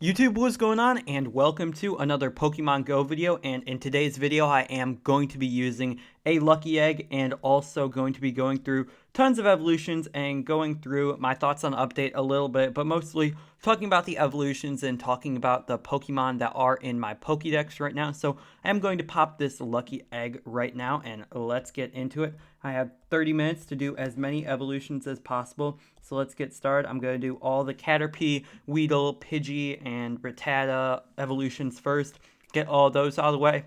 YouTube, what's going on, and welcome to another Pokemon Go video. And in today's video I am going to be using a lucky egg and also going to be going through tons of evolutions and going through my thoughts on the update a little bit, but mostly talking about the evolutions and talking about the Pokemon that are in my Pokédex right now. So I am going to pop this lucky egg right now and let's get into it. I have 30 minutes to do as many evolutions as possible, so let's get started. I'm going to do all the Caterpie, Weedle, Pidgey, and Rattata evolutions first, get all those out of the way,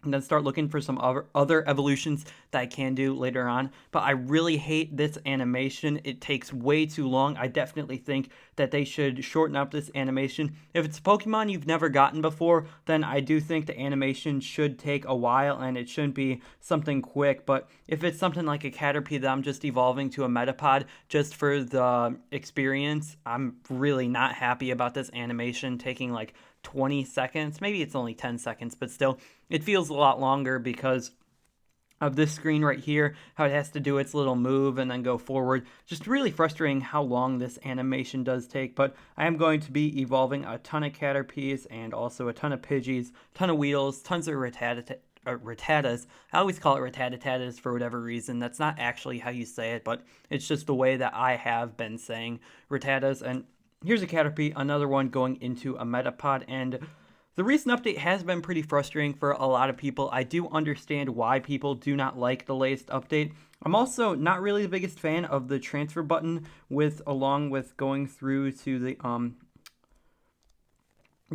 and then start looking for some other evolutions that I can do later on. But I really hate this animation. It takes way too long. I definitely think that they should shorten up this animation. If it's a Pokemon you've never gotten before, then I do think the animation should take a while and it shouldn't be something quick. But if it's something like a Caterpie that I'm just evolving to a Metapod just for the experience, I'm really not happy about this animation taking like 20 seconds. Maybe it's only 10 seconds, but still, it feels a lot longer because of this screen right here, how it has to do its little move and then go forward. Just really frustrating how long this animation does take, but I am going to be evolving a ton of Caterpies and also a ton of Pidgeys, ton of Weedles, tons of Rattatas. I always call it Rattatatas for whatever reason. That's not actually how you say it, but it's just the way that I have been saying Rattatas. And here's a Caterpie, another one going into a Metapod, and the recent update has been pretty frustrating for a lot of people. I do understand why people do not like the latest update. I'm also not really the biggest fan of the transfer button along with going through to the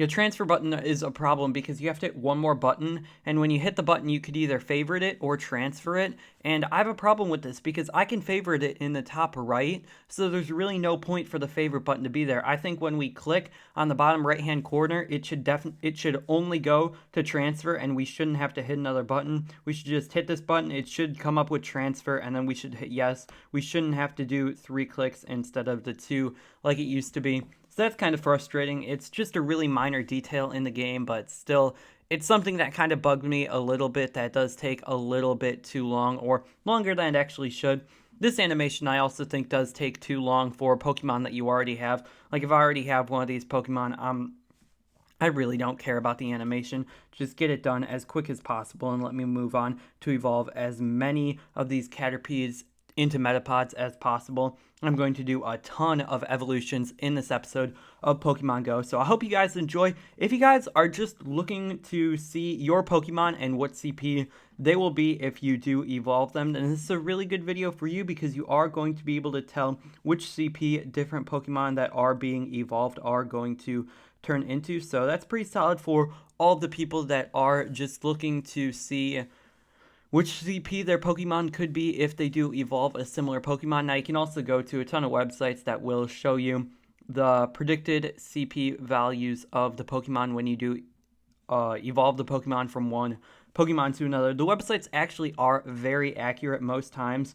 transfer button is a problem because you have to hit one more button, and when you hit the button you could either favorite it or transfer it, and I have a problem with this because I can favorite it in the top right, so there's really no point for the favorite button to be there. I think when we click on the bottom right hand corner, it should only go to transfer and we shouldn't have to hit another button. We should just hit this button, it should come up with transfer, and then we should hit yes. We shouldn't have to do 3 clicks instead of the 2 like it used to be. So that's kind of frustrating. It's just a really minor detail in the game, but still, it's something that kind of bugged me a little bit, that does take a little bit too long, or longer than it actually should. This animation I also think does take too long for Pokemon that you already have. Like if I already have one of these Pokemon, I really don't care about the animation. Just get it done as quick as possible and let me move on to evolve as many of these Caterpies into Metapods as possible. I'm going to do a ton of evolutions in this episode of Pokemon Go, so I hope you guys enjoy. If you guys are just looking to see your Pokemon and what CP they will be if you do evolve them, then this is a really good video for you because you are going to be able to tell which CP different Pokemon that are being evolved are going to turn into. So that's pretty solid for all the people that are just looking to see which CP their Pokemon could be if they do evolve a similar Pokemon. Now, you can also go to a ton of websites that will show you the predicted CP values of the Pokemon when you do evolve the Pokemon from one Pokemon to another. The websites actually are very accurate most times.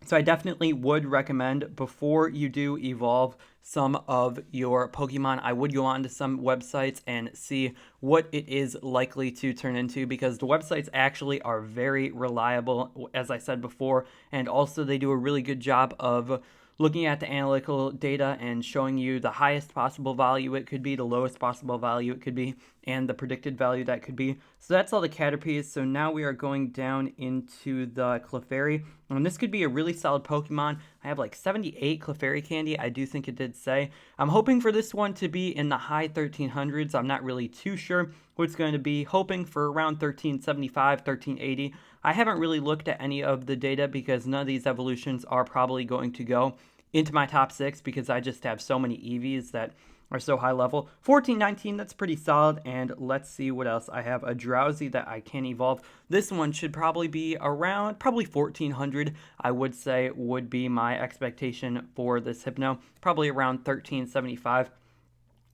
So I definitely would recommend, before you do evolve some of your Pokemon, I would go on to some websites and see what it is likely to turn into, because the websites actually are very reliable, as I said before, and also they do a really good job of looking at the analytical data and showing you the highest possible value it could be, the lowest possible value it could be, and the predicted value that could be. So that's all the Caterpies. So now we are going down into the Clefairy, and this could be a really solid Pokemon. I have like 78 Clefairy candy, I do think it did say. I'm hoping for this one to be in the high 1300s. I'm not really too sure what it's going to be. Hoping for around 1375, 1380. I haven't really looked at any of the data because none of these evolutions are probably going to go into my top 6 because I just have so many EVs that are so high level. 1419, that's pretty solid, and let's see what else. I have a Drowsy that I can evolve. This one should probably be around, probably 1400, I would say would be my expectation for this Hypno. Probably around 1375.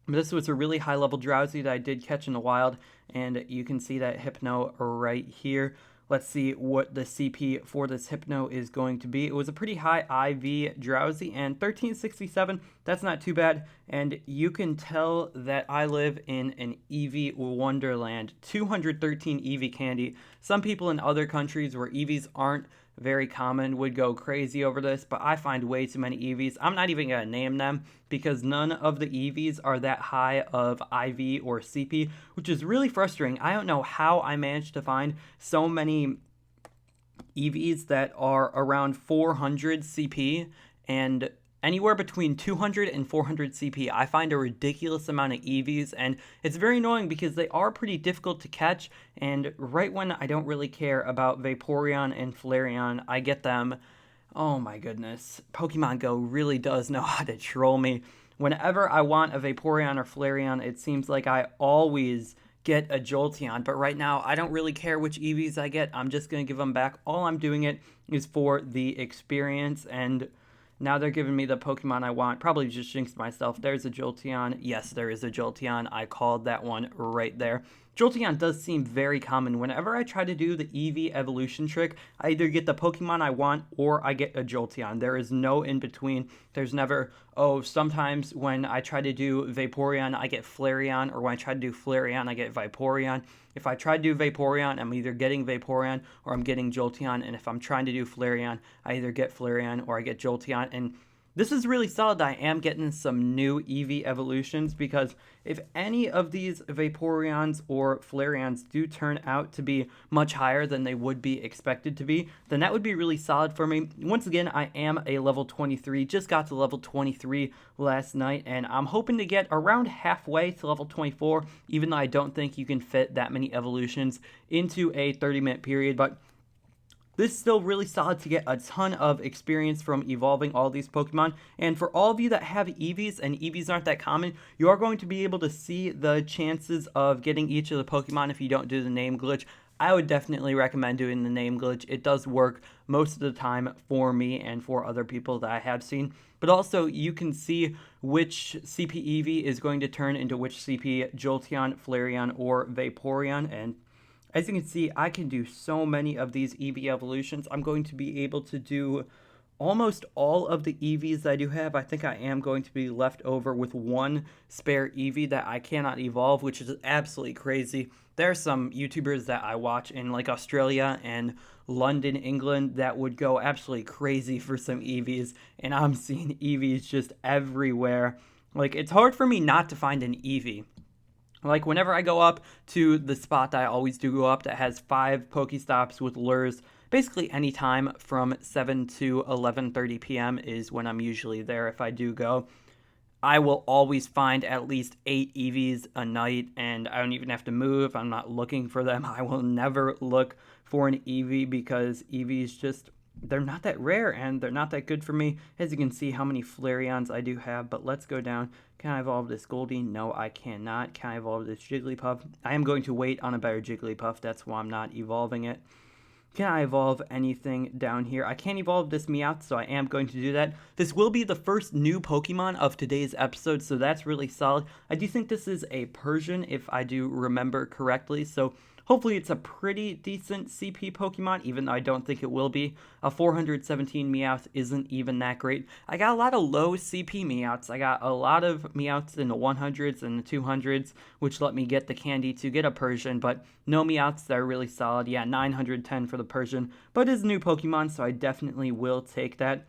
This was a really high level Drowsy that I did catch in the wild, and you can see that Hypno right here. Let's see what the CP for this Hypno is going to be. It was a pretty high IV Drowsy, and 1367, that's not too bad. And you can tell that I live in an EV wonderland. 213 EV candy. Some people in other countries where EVs aren't very common, would go crazy over this, but I find way too many EVs. I'm not even going to name them because none of the EVs are that high of IV or CP, which is really frustrating. I don't know how I managed to find so many EVs that are around 400 CP and anywhere between 200 and 400 CP. I find a ridiculous amount of EVs, and it's very annoying because they are pretty difficult to catch, and right when I don't really care about Vaporeon and Flareon, I get them. Oh my goodness. Pokemon Go really does know how to troll me. Whenever I want a Vaporeon or Flareon, it seems like I always get a Jolteon, but right now I don't really care which EVs I get. I'm just going to give them back. All I'm doing it is for the experience, and now they're giving me the Pokemon I want. Probably just jinxed myself. There's a Jolteon. Yes, there is a Jolteon. I called that one right there. Jolteon does seem very common. Whenever I try to do the EV evolution trick, I either get the Pokemon I want or I get a Jolteon. There is no in between. There's never, oh, sometimes when I try to do Vaporeon, I get Flareon, or when I try to do Flareon, I get Vaporeon. If I try to do Vaporeon, I'm either getting Vaporeon or I'm getting Jolteon, and if I'm trying to do Flareon, I either get Flareon or I get Jolteon, and this is really solid. I am getting some new EV evolutions because if any of these Vaporeons or Flareons do turn out to be much higher than they would be expected to be, then that would be really solid for me. Once again, I am a level 23, just got to level 23 last night, and I'm hoping to get around halfway to level 24, even though I don't think you can fit that many evolutions into a 30-minute period, but this is still really solid to get a ton of experience from evolving all these Pokemon. And for all of you that have EVs, and EVs aren't that common, you are going to be able to see the chances of getting each of the Pokemon if you don't do the name glitch. I would definitely recommend doing the name glitch. It does work most of the time for me and for other people that I have seen. But also, you can see which CP EV is going to turn into which CP Jolteon, Flareon, or Vaporeon, and as you can see, I can do so many of these EV evolutions. I'm going to be able to do almost all of the EVs I do have. I think I am going to be left over with one spare EV that I cannot evolve, which is absolutely crazy. There are some YouTubers that I watch in like Australia and London, England, that would go absolutely crazy for some EVs, and I'm seeing EVs just everywhere. Like, it's hard for me not to find an EV. Like, whenever I go up to the spot that I always do go up that has 5 Pokestops with lures, basically any time from 7 to 11:30 p.m. is when I'm usually there if I do go. I will always find at least 8 EVs a night, and I don't even have to move. I'm not looking for them. I will never look for an EV because EVs just, they're not that rare and they're not that good for me. As you can see how many Flareons I do have, but let's go down. Can I evolve this Goldie? No, I cannot. Can I evolve this Jigglypuff? I am going to wait on a better Jigglypuff. That's why I'm not evolving it. Can I evolve anything down here? I can't evolve this Meowth, so I am going to do that. This will be the first new Pokemon of today's episode, so that's really solid. I do think this is a Persian, if I do remember correctly, so hopefully it's a pretty decent CP Pokemon, even though I don't think it will be. A 417 Meowth isn't even that great. I got a lot of low CP Meowths. I got a lot of Meowths in the 100s and the 200s, which let me get the candy to get a Persian, but no Meowths that are really solid. Yeah, 910 for the Persian, but it's a new Pokemon, so I definitely will take that.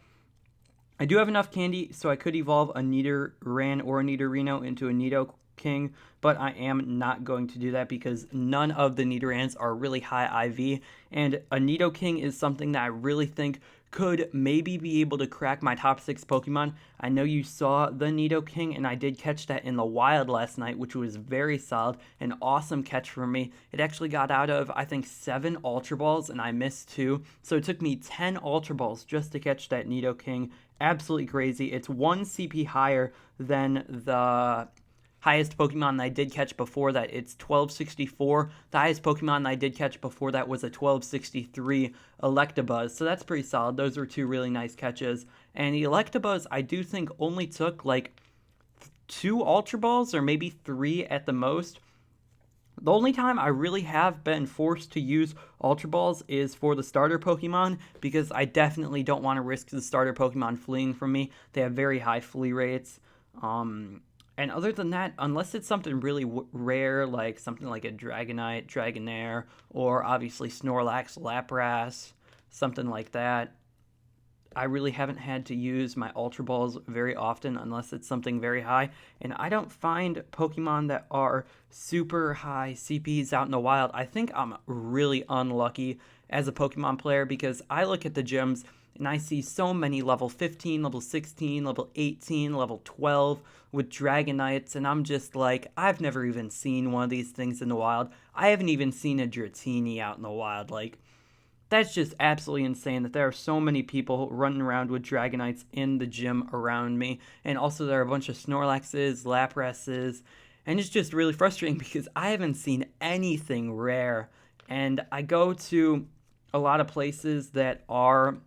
I do have enough candy, so I could evolve a Nidoran or a Nidorino into a Nidoking, but I am not going to do that because none of the Nidorans are really high IV, and a Nidoking is something that I really think could maybe be able to crack my top 6 Pokemon. I know you saw the Nidoking, and I did catch that in the wild last night, which was very solid, an awesome catch for me. It actually got out of, I think, 7 Ultra Balls, and I missed 2, so it took me 10 Ultra Balls just to catch that Nidoking. Absolutely crazy. It's 1 CP higher than the highest Pokemon that I did catch before that. It's 1264. The highest Pokemon that I did catch before that was a 1263 Electabuzz. So that's pretty solid. Those were 2 really nice catches. And the Electabuzz, I do think, only took like 2 Ultra Balls or maybe 3 at the most. The only time I really have been forced to use Ultra Balls is for the starter Pokemon, because I definitely don't want to risk the starter Pokemon fleeing from me. They have very high flee rates. And other than that, unless it's something really rare, like something like a Dragonite, Dragonair, or obviously Snorlax, Lapras, something like that. I really haven't had to use my Ultra Balls very often unless it's something very high, and I don't find Pokemon that are super high CPs out in the wild. I think I'm really unlucky as a Pokemon player because I look at the gyms and I see so many level 15, level 16, level 18, level 12 with Dragonites, and I'm just like, I've never even seen one of these things in the wild. I haven't even seen a Dratini out in the wild. Like, that's just absolutely insane that there are so many people running around with Dragonites in the gym around me. And also there are a bunch of Snorlaxes, Laprases, and it's just really frustrating because I haven't seen anything rare. And I go to a lot of places that are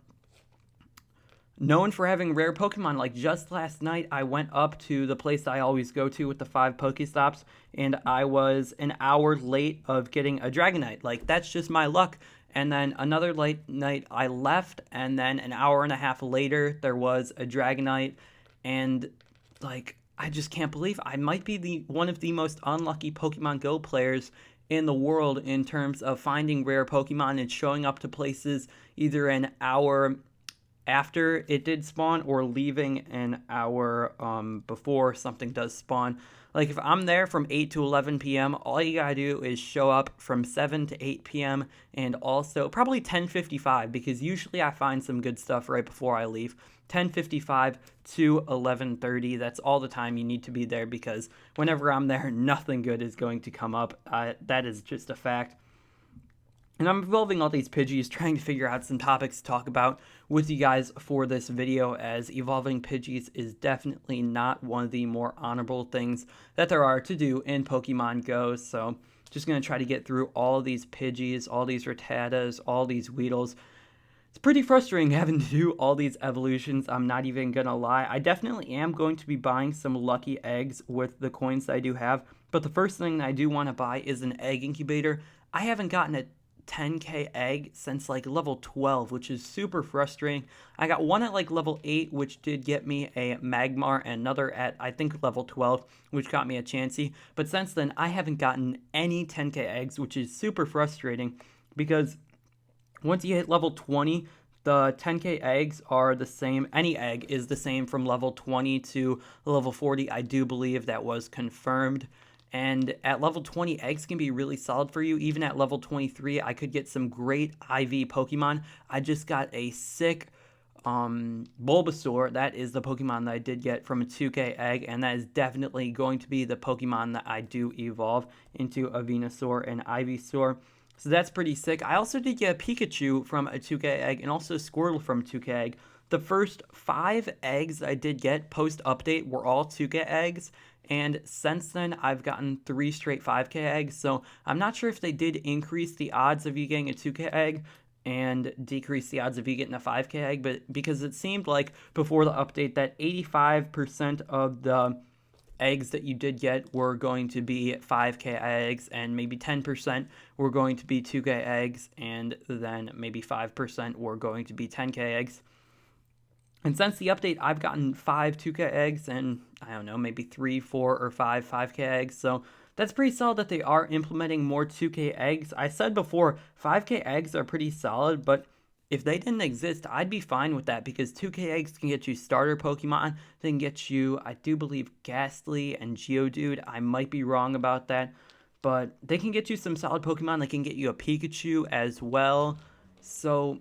known for having rare Pokemon. Like just last night, I went up to the place I always go to with the 5 Pokestops, and I was an hour late of getting a Dragonite. Like, that's just my luck. And then another late night, I left, and then an hour and a half later, there was a Dragonite, and like, I just can't believe I might be one of the most unlucky Pokemon Go players in the world in terms of finding rare Pokemon and showing up to places either an hour after it did spawn or leaving an hour before something does spawn. Like, if I'm there from 8 to 11 p.m., all you gotta do is show up from 7 to 8 p.m. and also probably 10:55, because usually I find some good stuff right before I leave. 10:55 to 11:30, that's all the time you need to be there, because whenever I'm there, nothing good is going to come up. That is just a fact. And I'm involving all these Pidgeys, trying to figure out some topics to talk about with you guys for this video, as evolving Pidgeys is definitely not one of the more honorable things that there are to do in Pokemon Go. So just going to try to get through all these Pidgeys, all these Rattatas, all these Weedles. It's pretty frustrating having to do all these evolutions, I'm not even going to lie. I definitely am going to be buying some lucky eggs with the coins that I do have, but the first thing that I do want to buy is an egg incubator. I haven't gotten a 10k egg since like level 12, which is super frustrating. I got one at like level 8, which did get me a Magmar, and another at I think level 12, which got me a Chansey. But since then, I haven't gotten any 10k eggs, which is super frustrating, because once you hit level 20, the 10k eggs are the same. Any egg is the same from level 20 to level 40. I do believe that was confirmed. And at level 20, eggs can be really solid for you. Even at level 23, I could get some great IV Pokemon. I just got a sick Bulbasaur. That is the Pokemon that I did get from a 2k egg, and that is definitely going to be the Pokemon that I do evolve into a Venusaur and Ivysaur. So that's pretty sick. I also did get a Pikachu from a 2k egg, and also a Squirtle from a 2k egg. The first 5 eggs I did get post-update were all 2k eggs, and since then, I've gotten 3 straight 5k eggs, so I'm not sure if they did increase the odds of you getting a 2k egg and decrease the odds of you getting a 5k egg, but because it seemed like before the update that 85% of the eggs that you did get were going to be 5k eggs, and maybe 10% were going to be 2k eggs, and then maybe 5% were going to be 10k eggs. And since the update, I've gotten 5 2k eggs and, I don't know, maybe 3, 4, or 5 5k eggs. So that's pretty solid that they are implementing more 2k eggs. I said before, 5k eggs are pretty solid, but if they didn't exist, I'd be fine with that, because 2k eggs can get you starter Pokemon. They can get you, I do believe, Ghastly and Geodude. I might be wrong about that, but they can get you some solid Pokemon. They can get you a Pikachu as well. So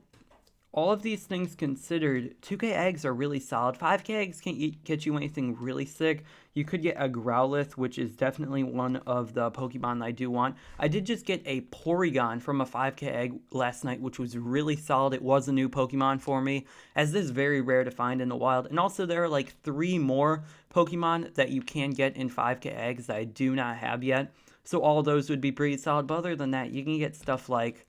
all of these things considered, 2k eggs are really solid. 5k eggs can't get you anything really sick. You could get a Growlithe, which is definitely one of the Pokemon I do want. I did just get a Porygon from a 5k egg last night, which was really solid. It was a new Pokemon for me, as this is very rare to find in the wild. And also there are like 3 more Pokemon that you can get in 5k eggs that I do not have yet. So all those would be pretty solid. But other than that, you can get stuff like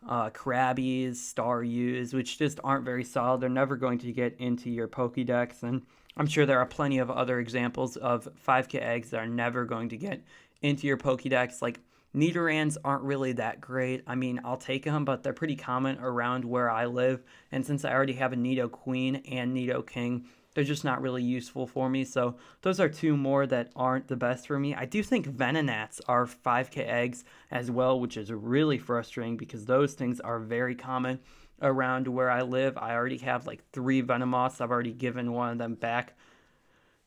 Krabbies, Staryus, which just aren't very solid. They're never going to get into your Pokédex, and I'm sure there are plenty of other examples of 5k eggs that are never going to get into your Pokédex. Like, Nidorans aren't really that great. I mean, I'll take them, but they're pretty common around where I live, and since I already have a Nidoqueen and Nidoking, they're just not really useful for me. So those are 2 more that aren't the best for me. I do think Venonats are 5k eggs as well, which is really frustrating because those things are very common around where I live. I already have like 3 Venomoths. I've already given one of them back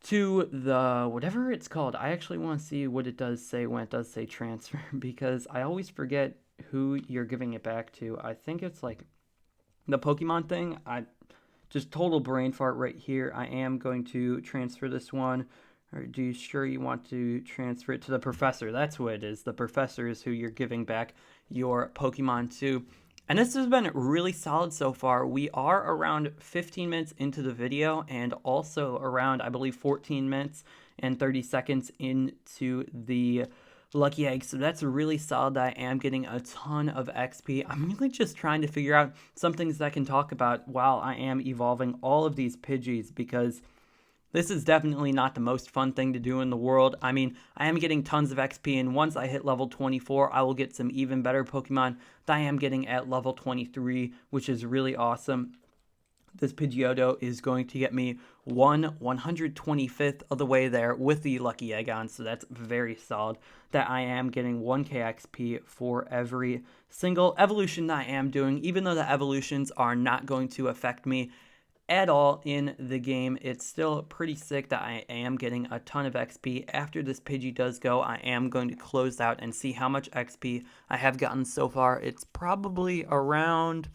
to the whatever it's called. I actually want to see what it does say when it does say transfer because I always forget who you're giving it back to. I think it's like the Pokemon thing. I just total brain fart right here. I am going to transfer this one. Or do you sure you want to transfer it to the professor? That's what it is. The professor is who you're giving back your Pokemon to. And this has been really solid so far. We are around 15 minutes into the video and also around, I believe, 14 minutes and 30 seconds into the Lucky Egg. So that's really solid that I am getting a ton of XP. I'm really just trying to figure out some things that I can talk about while I am evolving all of these Pidgeys because this is definitely not the most fun thing to do in the world. I mean, I am getting tons of XP, and once I hit level 24, I will get some even better Pokemon that I am getting at level 23, which is really awesome. This Pidgeotto is going to get me 1/125th of the way there with the Lucky Egg on, so that's very solid that I am getting 1k XP for every single evolution that I am doing, even though the evolutions are not going to affect me at all in the game. It's still pretty sick that I am getting a ton of XP. After this Pidgey does go, I am going to close out and see how much XP I have gotten so far. It's probably around,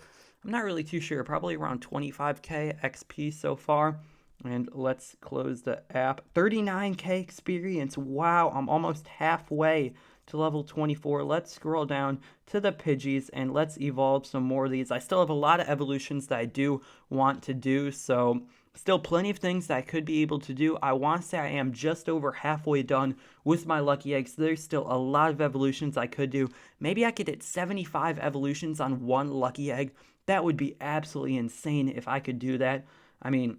I'm not really too sure, probably around 25k XP so far. And let's close the app. 39k experience. Wow, I'm almost halfway to level 24. Let's scroll down to the Pidgeys and let's evolve some more of these. I still have a lot of evolutions that I do want to do, so still plenty of things that I could be able to do. I want to say I am just over halfway done with my Lucky Eggs. There's still a lot of evolutions I could do. Maybe I could hit 75 evolutions on one Lucky Egg. That would be absolutely insane if I could do that. I mean,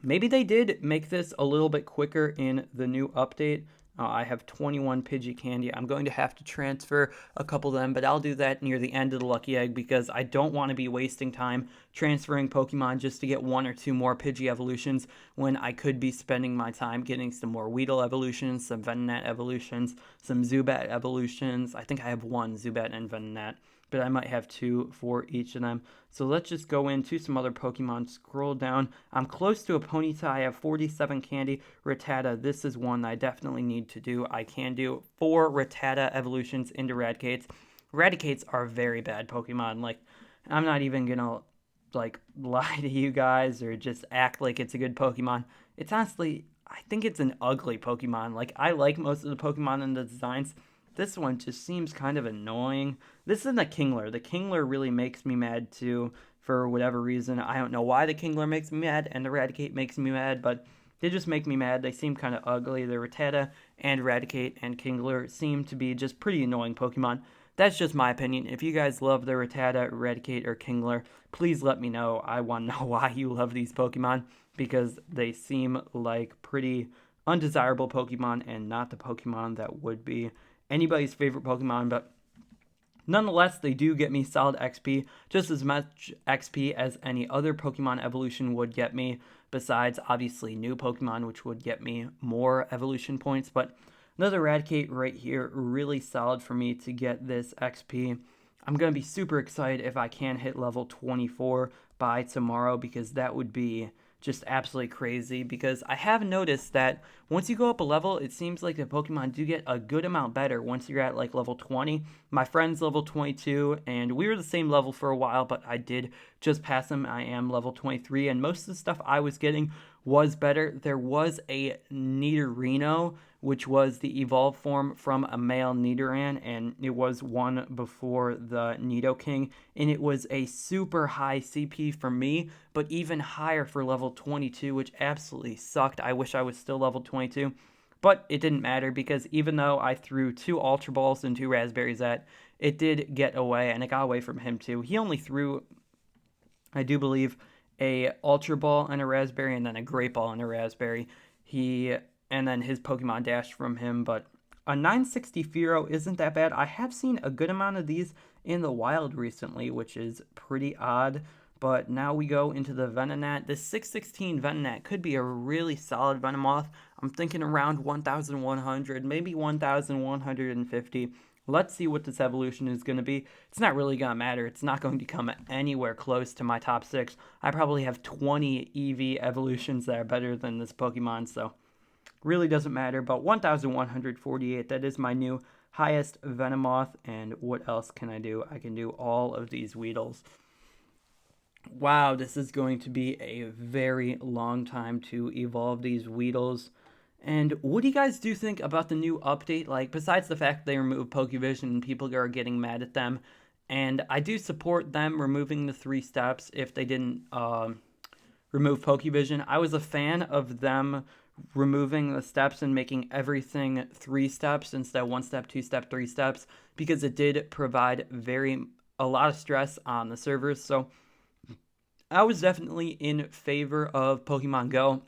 maybe they did make this a little bit quicker in the new update. I have 21 Pidgey Candy. I'm going to have to transfer a couple of them, but I'll do that near the end of the Lucky Egg because I don't want to be wasting time transferring Pokemon just to get 1 or 2 more Pidgey evolutions when I could be spending my time getting some more Weedle evolutions, some Venonat evolutions, some Zubat evolutions. I think I have 1 Zubat and Venonat, but I might have 2 for each of them. So let's just go into some other Pokemon. Scroll down. I'm close to a Ponyta. I have 47 candy. Rattata, this is one that I definitely need to do. I can do 4 Rattata evolutions into Raticates. Raticates are very bad Pokemon. Like, I'm not even gonna, like, lie to you guys or just act like it's a good Pokemon. It's honestly, I think it's an ugly Pokemon. Like, I like most of the Pokemon in the designs. This one just seems kind of annoying. This is the Kingler. The Kingler really makes me mad too, for whatever reason. I don't know why the Kingler makes me mad and the Raticate makes me mad, but they just make me mad. They seem kind of ugly. The Rattata and Raticate and Kingler seem to be just pretty annoying Pokemon. That's just my opinion. If you guys love the Rattata, Raticate, or Kingler, please let me know. I want to know why you love these Pokemon, because they seem like pretty undesirable Pokemon and not the Pokemon that would be anybody's favorite Pokemon, but nonetheless, they do get me solid XP, just as much XP as any other Pokemon evolution would get me, besides, obviously, new Pokemon, which would get me more evolution points, but another Raticate right here, really solid for me to get this XP. I'm going to be super excited if I can hit level 24 by tomorrow, because that would be just absolutely crazy, because I have noticed that once you go up a level, it seems like the Pokemon do get a good amount better once you're at like level 20. My friend's level 22, and we were the same level for a while, but I did just pass him. I am level 23, and most of the stuff I was getting was better. There was a Nidorino, which was the evolved form from a male Nidoran, and it was one before the Nidoking, and it was a super high CP for me, but even higher for level 22, which absolutely sucked. I wish I was still level 22, but it didn't matter, because even though I threw 2 Ultra Balls and 2 Raspberries at, it did get away, and it got away from him too. He only threw, I do believe, a Ultra Ball and a Raspberry, and then a Great Ball and a Raspberry. And then his Pokemon dashed from him, but a 960 Fearow isn't that bad. I have seen a good amount of these in the wild recently, which is pretty odd. But now we go into the Venonat. This 616 Venonat could be a really solid Venomoth. I'm thinking around 1,100, maybe 1,150. Let's see what this evolution is going to be. It's not really going to matter. It's not going to come anywhere close to my top 6. I probably have 20 EV evolutions that are better than this Pokemon, so really doesn't matter. But 1,148, that is my new highest Venomoth. And what else can I do? I can do all of these Weedles. Wow, this is going to be a very long time to evolve these Weedles. And what do you guys think about the new update? Like, besides the fact they removed Pokevision and people are getting mad at them, and I do support them removing the 3 steps if they didn't remove Pokevision. I was a fan of them removing the steps and making everything 3 steps instead of 1 step, 2 step, 3 steps, because it did provide a lot of stress on the servers. So I was definitely in favor of Pokemon Go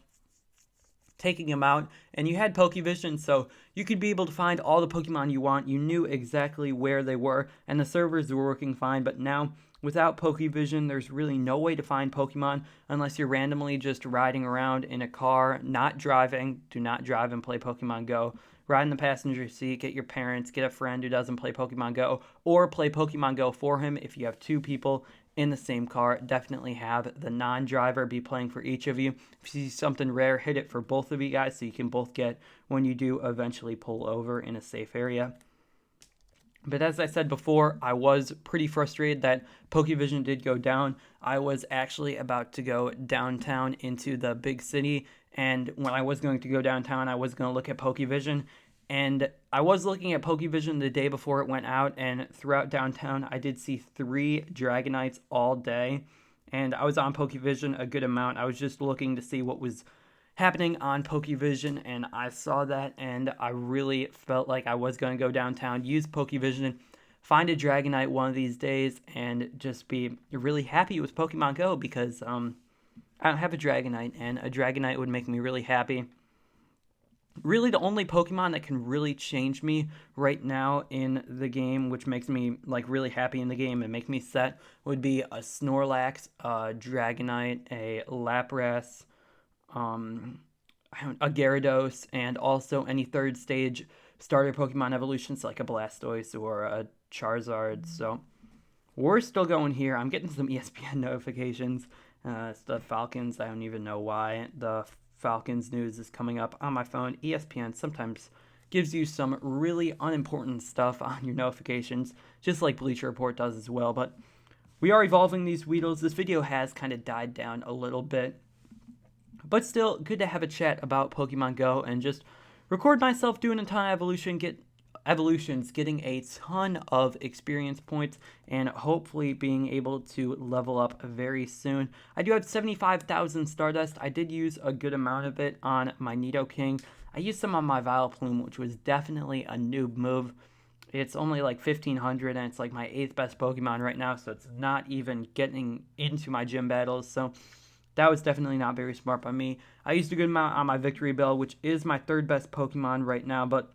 taking them out, and you had Pokevision, so you could be able to find all the Pokemon you want. You knew exactly where they were, and the servers were working fine. But now, without Pokevision, there's really no way to find Pokemon unless you're randomly just riding around in a car, not driving. Do not drive and play Pokemon Go. Ride in the passenger seat, get your parents, get a friend who doesn't play Pokemon Go, or play Pokemon Go for him. If you have 2 people in the same car, definitely have the non-driver be playing for each of you. If you see something rare, hit it for both of you guys so you can both get when you do eventually pull over in a safe area. But as I said before, I was pretty frustrated that Pokevision did go down. I was actually about to go downtown into the big city, and when I was going to go downtown, I was going to look at Pokevision. And I was looking at Pokevision the day before it went out, and throughout downtown, I did see 3 Dragonites all day. And I was on Pokevision a good amount. I was just looking to see what was happening on Pokevision, and I saw that, and I really felt like I was going to go downtown, use Pokevision, find a Dragonite one of these days, and just be really happy with Pokemon Go, because I don't have a Dragonite, and a Dragonite would make me really happy. Really, the only Pokemon that can really change me right now in the game, which makes me like really happy in the game and make me set, would be a Snorlax, a Dragonite, a Lapras, a Gyarados, and also any 3rd stage starter Pokemon evolutions like a Blastoise or a Charizard. So we're still going here. I'm getting some ESPN notifications. It's the Falcons. I don't even know why. The Falcons news is coming up on my phone. ESPN sometimes gives you some really unimportant stuff on your notifications, just like Bleacher Report does as well. But we are evolving these Weedles. This video has kind of died down a little bit, but still good to have a chat about Pokemon Go and just record myself doing a ton of evolutions, getting a ton of experience points, and hopefully being able to level up very soon. I do have 75,000 Stardust. I did use a good amount of it on my Nidoking. I used some on my Vileplume, which was definitely a noob move. It's only like 1,500, and it's like my 8th best Pokemon right now, so it's not even getting into my gym battles, so that was definitely not very smart by me. I used a good amount on my Victory Bell, which is my 3rd best Pokemon right now, but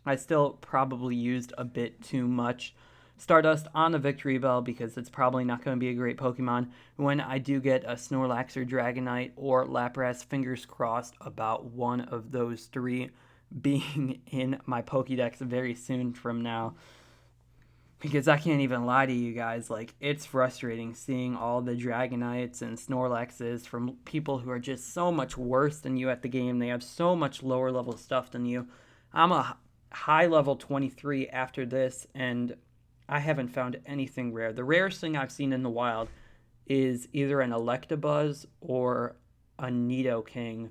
I still probably used a bit too much Stardust on the Victory Bell because it's probably not going to be a great Pokemon when I do get a Snorlax or Dragonite or Lapras. Fingers crossed about one of those 3 being in my Pokédex very soon from now. Because I can't even lie to you guys, like, it's frustrating seeing all the Dragonites and Snorlaxes from people who are just so much worse than you at the game. They have so much lower level stuff than you. I'm a high level 23 after this, and I haven't found anything rare. The rarest thing I've seen in the wild is either an Electabuzz or a Nidoking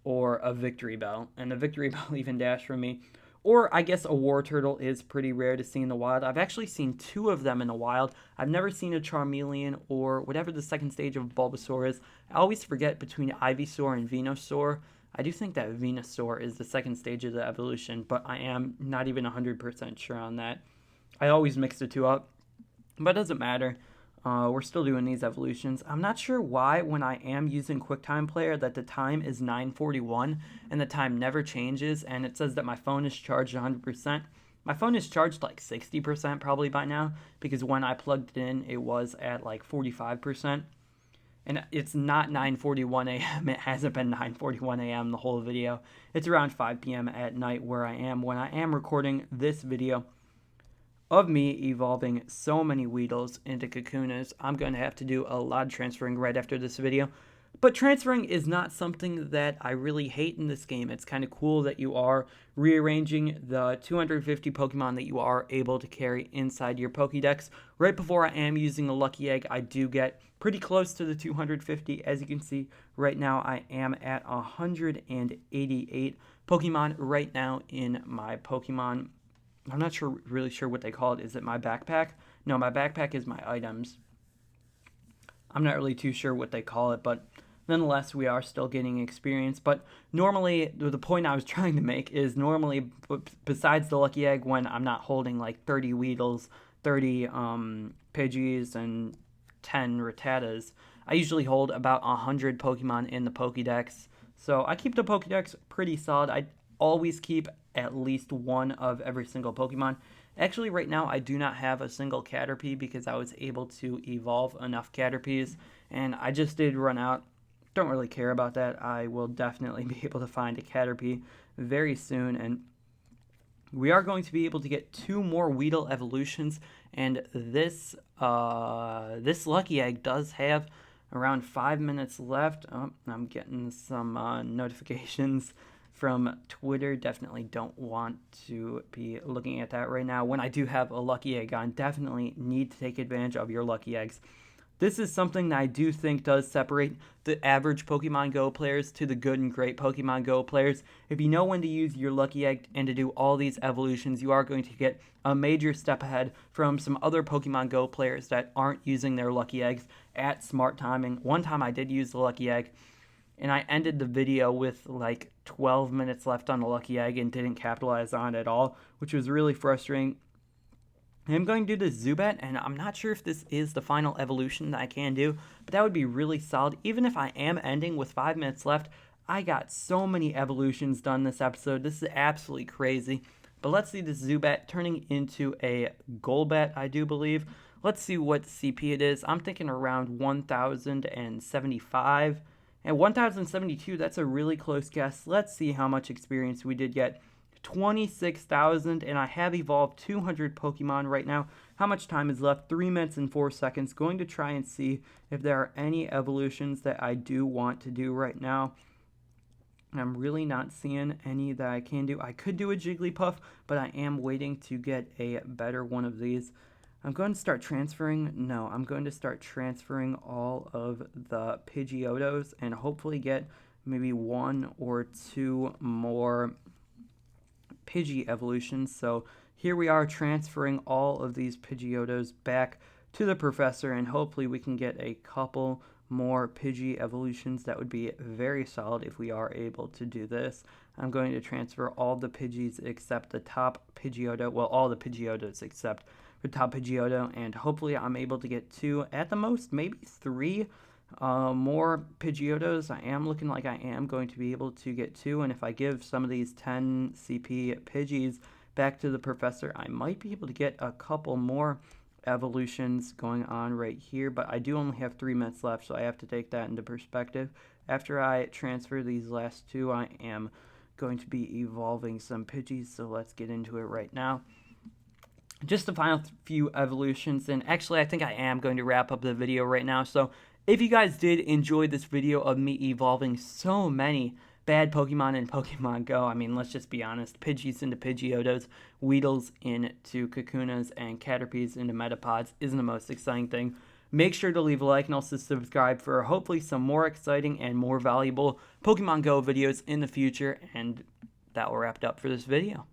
or a Victory Bell. And the Victory Bell even dashed from me. Or I guess a Wartortle is pretty rare to see in the wild. I've actually seen 2 of them in the wild. I've never seen a Charmeleon or whatever the 2nd stage of Bulbasaur is. I always forget between Ivysaur and Venusaur. I do think that Venusaur is the 2nd stage of the evolution, but I am not even 100% sure on that. I always mix the 2 up, but it doesn't matter. We're still doing these evolutions. I'm not sure why when I am using QuickTime Player that the time is 9:41 and the time never changes, and it says that my phone is charged 100%. My phone is charged like 60% probably by now, because when I plugged it in, it was at like 45%. And it's not 9:41 a.m. It hasn't been 9:41 a.m. the whole video. It's around 5 p.m. at night where I am when I am recording this video. of me evolving so many Weedles into Kakunas. I'm going to have to do a lot of transferring right after this video. But transferring is not something that I really hate in this game. It's kind of cool that you are rearranging the 250 Pokemon that you are able to carry inside your Pokédex. Right before I am using a Lucky Egg, I do get pretty close to the 250. As you can see, right now I am at 188 Pokemon right now in my Pokemon. I'm not really sure what they call it. Is it my backpack? No, my backpack is my items. I'm not really too sure what they call it, but nonetheless, we are still getting experience. But normally, the point I was trying to make is normally, besides the Lucky Egg, when I'm not holding like 30 Weedles, 30 Pidgeys, and 10 Rattatas, I usually hold about 100 Pokemon in the Pokédex. So I keep the Pokédex pretty solid. I always keep at least one of every single Pokemon. Actually, right now, I do not have a single Caterpie because I was able to evolve enough Caterpies, and I just did run out. Don't really care about that. I will definitely be able to find a Caterpie very soon, and we are going to be able to get 2 more Weedle evolutions, and this Lucky Egg does have around 5 minutes left. Oh, I'm getting some notifications from Twitter. Definitely don't want to be looking at that right now. When I do have a Lucky Egg on, definitely need to take advantage of your Lucky Eggs. This is something that I do think does separate the average Pokemon Go players to the good and great Pokemon Go players. If you know when to use your Lucky Egg and to do all these evolutions, you are going to get a major step ahead from some other Pokemon Go players that aren't using their Lucky Eggs at smart timing. One time I did use the Lucky Egg, and I ended the video with like 12 minutes left on the Lucky Egg and didn't capitalize on it at all, which was really frustrating. I'm going to do the Zubat, and I'm not sure if this is the final evolution that I can do, but that would be really solid. Even if I am ending with 5 minutes left, I got so many evolutions done this episode. This is absolutely crazy. But let's see this Zubat turning into a Golbat, I do believe. Let's see what CP it is. I'm thinking around 1,075. And 1,072, that's a really close guess. Let's see how much experience we did get. 26,000, and I have evolved 200 Pokemon right now. How much time is left? 3 minutes and 4 seconds. Going to try and see if there are any evolutions that I do want to do right now. I'm really not seeing any that I can do. I could do a Jigglypuff, but I am waiting to get a better one of these. I'm going to start transferring. No, I'm going to start transferring all of the Pidgeotos and hopefully get maybe 1 or 2 more Pidgey evolutions. So here we are transferring all of these Pidgeotos back to the professor, and hopefully we can get a couple more Pidgey evolutions. That would be very solid if we are able to do this. I'm going to transfer all the Pidgeys except the top Pidgeotto, well, all the Pidgeotos except the top Pidgeotto, and hopefully I'm able to get 2, at the most, maybe 3 more Pidgeotos. I am looking like I am going to be able to get 2, and if I give some of these 10 CP Pidgeys back to the professor, I might be able to get a couple more evolutions going on right here, but I do only have 3 minutes left, so I have to take that into perspective. After I transfer these last 2, I am going to be evolving some Pidgeys, so let's get into it right now. Just the final few evolutions, and actually I think I am going to wrap up the video right now. So if you guys did enjoy this video of me evolving so many bad Pokemon in Pokemon Go, I mean, let's just be honest, Pidgeys into Pidgeotos, Weedles into Kakunas, and Caterpies into Metapods isn't the most exciting thing. Make sure to leave a like and also subscribe for hopefully some more exciting and more valuable Pokemon Go videos in the future, and that will wrap it up for this video.